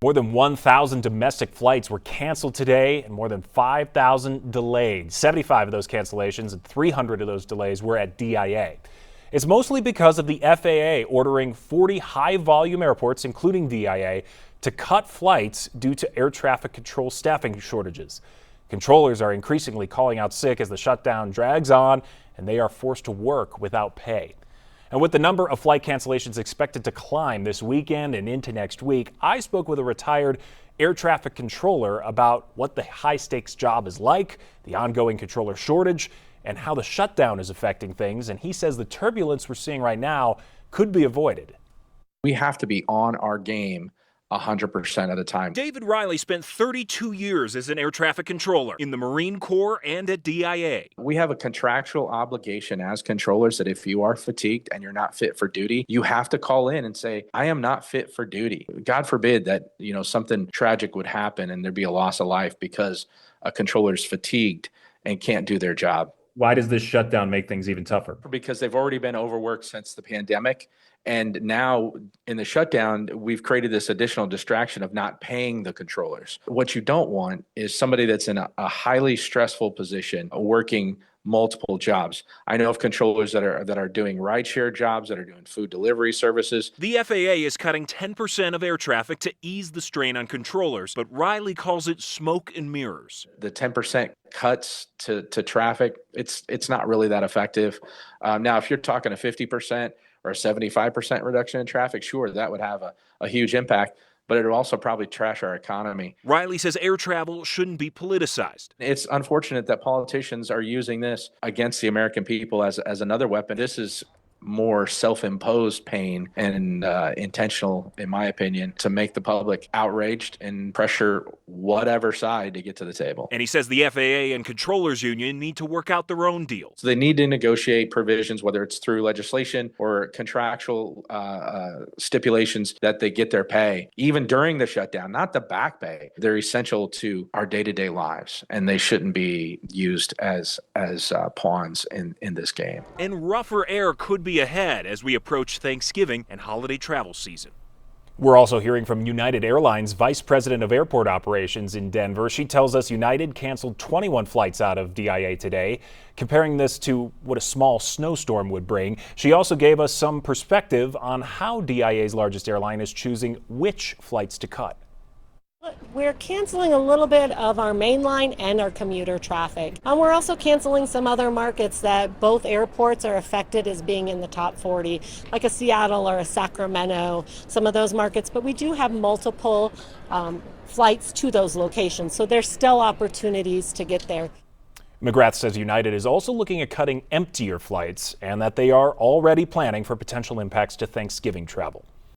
More than 1,000 domestic flights were canceled today and more than 5,000 delayed. 75 of those cancellations and 300 of those delays were at DIA. It's mostly because of the FAA ordering 40 high-volume airports, including DIA, to cut flights due to air traffic control staffing shortages. Controllers are increasingly calling out sick as the shutdown drags on and they are forced to work without pay. And with the number of flight cancellations expected to climb this weekend and into next week, I spoke with a retired air traffic controller about what the high-stakes job is like, the ongoing controller shortage, and how the shutdown is affecting things. And he says the turbulence we're seeing right now could be avoided. We have to be on our game 100% of the time. David Riley spent 32 years as an air traffic controller in the Marine Corps and at DIA. We have a contractual obligation as controllers that if you are fatigued and you're not fit for duty, you have to call in and say, I am not fit for duty. God forbid that, something tragic would happen and there'd be a loss of life because a controller's fatigued and can't do their job. Why does this shutdown make things even tougher? Because they've already been overworked since the pandemic. And now in the shutdown, we've created this additional distraction of not paying the controllers. What you don't want is somebody that's in a highly stressful position, working multiple jobs. I know of controllers that are doing rideshare jobs, that are doing food delivery services. The FAA is cutting 10% of air traffic to ease the strain on controllers, but Riley calls it smoke and mirrors. The 10% cuts to traffic, it's not really that effective. Now, if you're talking a 50% or a 75% reduction in traffic, sure, that would have a huge impact, but it would also probably trash our economy. Riley says air travel shouldn't be politicized. It's unfortunate that politicians are using this against the American people as another weapon. This is more self-imposed pain and intentional, in my opinion, to make the public outraged and pressure whatever side to get to the table. And he says the FAA and Controllers Union need to work out their own deals. So they need to negotiate provisions, whether it's through legislation or contractual stipulations, that they get their pay, even during the shutdown, not the back pay. They're essential to our day-to-day lives, and they shouldn't be used as pawns in this game. And rougher air could be ahead as we approach Thanksgiving and holiday travel season. We're also hearing from United Airlines Vice President of Airport Operations in Denver. She tells us United canceled 21 flights out of DIA today, comparing this to what a small snowstorm would bring. She also gave us some perspective on how DIA's largest airline is choosing which flights to cut. We're canceling a little bit of our mainline and our commuter traffic. We're also canceling some other markets that both airports are affected as being in the top 40, like a Seattle or a Sacramento, some of those markets. But we do have multiple flights to those locations, so there's still opportunities to get there. McGrath says United is also looking at cutting emptier flights and that they are already planning for potential impacts to Thanksgiving travel.